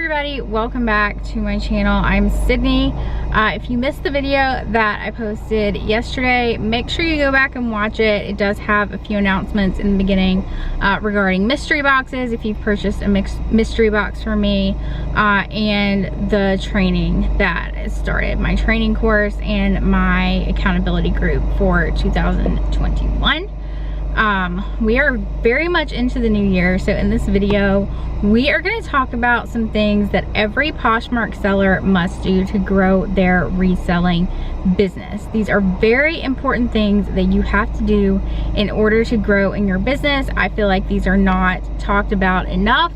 everybody, welcome back to my channel. I'm Sydney. If you missed the video that I posted yesterday, make sure you go back and watch it. It does have a few announcements in the beginning regarding mystery boxes if you've purchased a mystery box from me, and the training that has started, my training course and my accountability group for 2021. We are very much into the new year, so in this video we are going to talk about some things that every Poshmark seller must do to grow their reselling business. These are very important things that you have to do in order to grow in your business. I feel like these are not talked about enough,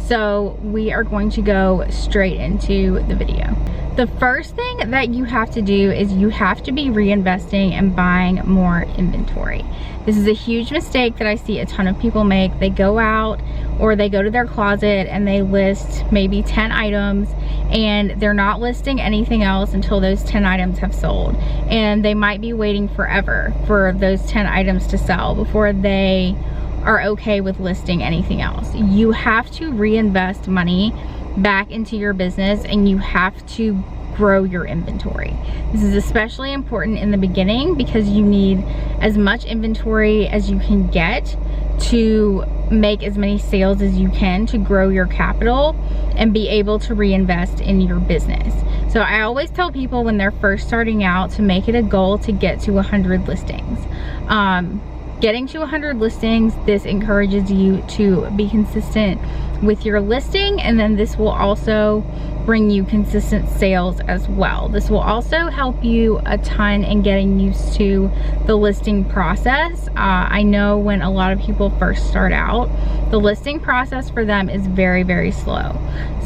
so we are going to go straight into the video. The first thing that you have to do is you have to be reinvesting and buying more inventory. This is a huge mistake that I see a ton of people make. They go out or they go to their closet and they list maybe 10 items and they're not listing anything else until those 10 items have sold. And they might be waiting forever for those 10 items to sell before they are okay with listing anything else. You have to reinvest money back into your business and you have to grow your inventory. This is especially important in the beginning because you need as much inventory as you can get to make as many sales as you can to grow your capital and be able to reinvest in your business. So I always tell people when they're first starting out to make it a goal to get to 100 listings. Getting to 100 listings, this encourages you to be consistent with your listing, and then this will also bring you consistent sales as well. This will also help you a ton in getting used to the listing process. I know when a lot of people first start out, the listing process for them is very, very slow.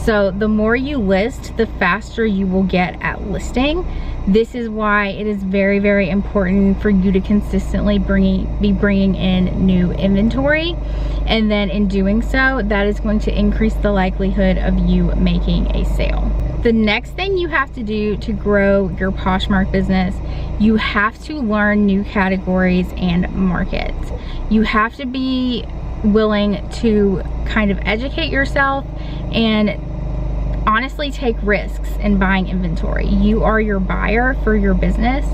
So the more you list, the faster you will get at listing. This is why it is very, very important for you to consistently be bringing in new inventory. And then in doing so, that is going to increase the likelihood of you making a sale. The next thing you have to do to grow your Poshmark business, you have to learn new categories and markets. You have to be willing to kind of educate yourself and honestly take risks in buying inventory. You are your buyer for your business,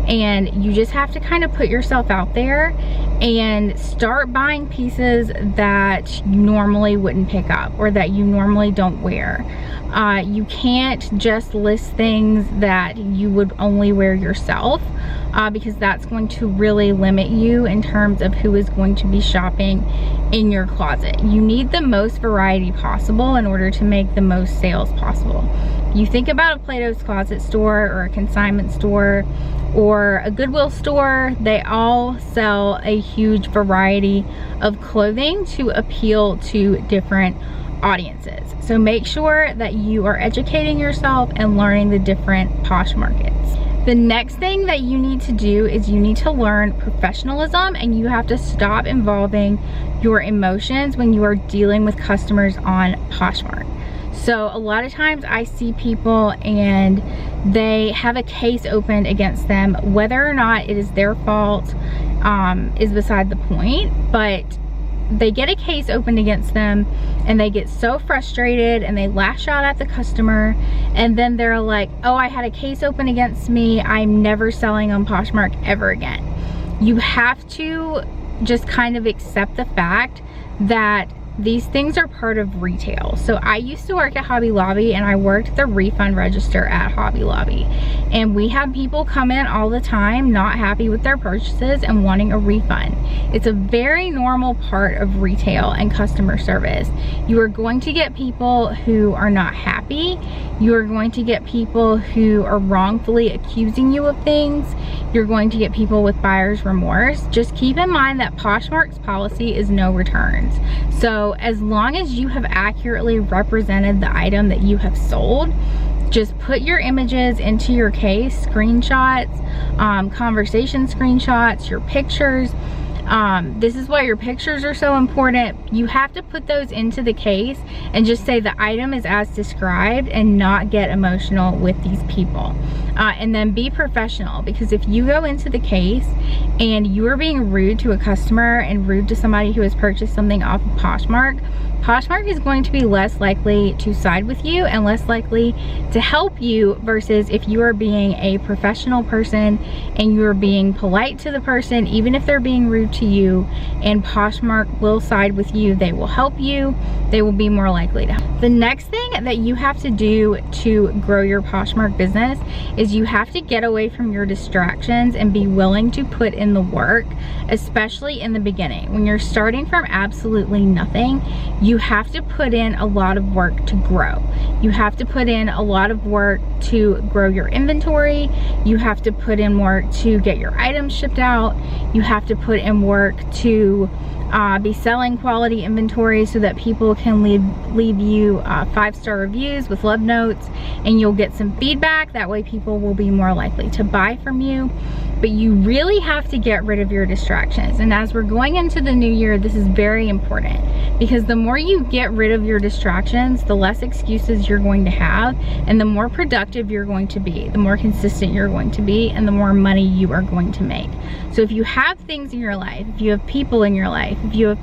and you just have to kind of put yourself out there and start buying pieces that you normally wouldn't pick up or that you normally don't wear. You can't just list things that you would only wear yourself, because that's going to really limit you in terms of who is going to be shopping in your closet. You need the most variety possible in order to make the most sales possible. You think about a Plato's Closet store or a consignment store or a Goodwill store, they all sell a huge variety of clothing to appeal to different audiences. So make sure that you are educating yourself and learning the different Posh markets. The next thing that you need to do is you need to learn professionalism, and you have to stop involving your emotions when you are dealing with customers on Poshmark. So a lot of times I see people and they have a case opened against them. Whether or not it is their fault is beside the point, but they get a case opened against them and they get so frustrated and they lash out at the customer, and then they're like, oh, I had a case open against me, I'm never selling on Poshmark ever again. You have to just kind of accept the fact that these things are part of retail. So I used to work at Hobby Lobby, and I worked the refund register at Hobby Lobby, and we had people come in all the time not happy with their purchases and wanting a refund. It's a very normal part of retail and customer service. You are going to get people who are not happy. You are going to get people who are wrongfully accusing you of things. You're going to get people with buyer's remorse. Just keep in mind that Poshmark's policy is no returns. So as long as you have accurately represented the item that you have sold, just put your images into your case, screenshots, conversation screenshots, your pictures, This is why your pictures are so important. You have to put those into the case and just say the item is as described and not get emotional with these people. And then be professional, because if you go into the case and you are being rude to a customer and rude to somebody who has purchased something off of Poshmark, Poshmark is going to be less likely to side with you and less likely to help you, versus if you are being a professional person and you are being polite to the person, even if they're being rude to you, and Poshmark will side with you, they will help you, they will be more likely to help. The next thing that you have to do to grow your Poshmark business is you have to get away from your distractions and be willing to put in the work, especially in the beginning. When you're starting from absolutely nothing, you have to put in a lot of work to grow. You have to put in a lot of work to grow your inventory. You have to put in work to get your items shipped out. You have to put in work to be selling quality inventory so that people can leave you 5-star reviews with love notes, and you'll get some feedback. That way people will be more likely to buy from you. But you really have to get rid of your distractions. And as we're going into the new year, this is very important, because the more you get rid of your distractions, the less excuses you're going to have, and the more productive you're going to be, the more consistent you're going to be, and the more money you are going to make. So if you have things in your life, if you have people in your life, if you have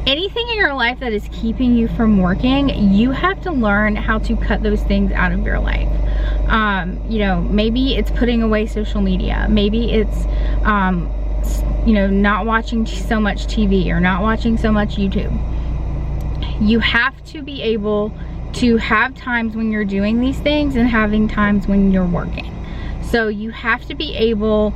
anything in your life that is keeping you from working, you have to learn how to cut those things out of your life. You know, maybe it's putting away social media. Maybe it's, you know, not watching so much TV or not watching so much YouTube. You have to be able to have times when you're doing these things and having times when you're working. So you have to be able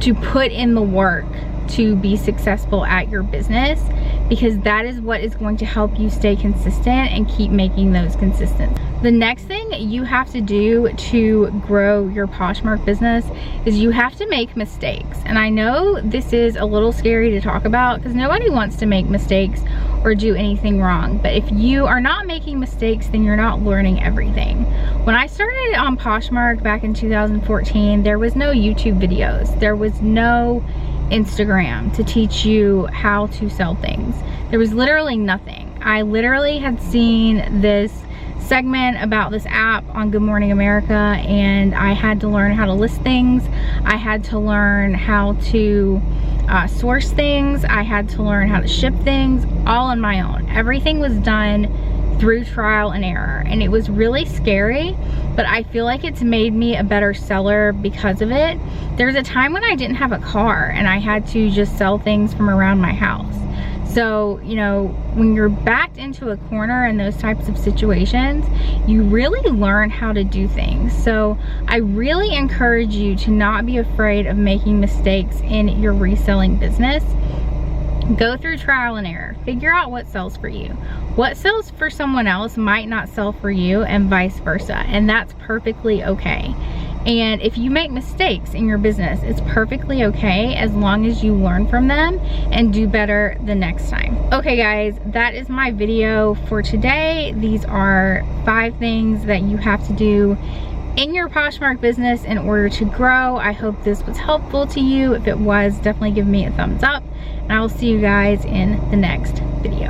to put in the work to be successful at your business, because that is what is going to help you stay consistent and keep making those consistent. The next thing you have to do to grow your Poshmark business is you have to make mistakes. And I know this is a little scary to talk about, because nobody wants to make mistakes or do anything wrong. But if you are not making mistakes, then you're not learning everything. When I started on Poshmark back in 2014, there was no YouTube videos. There was no Instagram to teach you how to sell things. There was literally nothing. I literally had seen this segment about this app on Good Morning America, and I had to learn how to list things. I had to learn how to source things. I had to learn how to ship things all on my own. Everything was done through trial and error, and it was really scary, but I feel like it's made me a better seller because of it. There's a time when I didn't have a car and I had to just sell things from around my house. So, you know, when you're backed into a corner in those types of situations, you really learn how to do things. So I really encourage you to not be afraid of making mistakes in your reselling business. Go through trial and error. Figure out what sells for you. What sells for someone else might not sell for you, and vice versa. And that's perfectly okay. And if you make mistakes in your business, it's perfectly okay, as long as you learn from them and do better the next time. Okay guys, that is my video for today. These are 5 things that you have to do in your Poshmark business in order to grow. I hope this was helpful to you. If it was, definitely give me a thumbs up, and I will see you guys in the next video.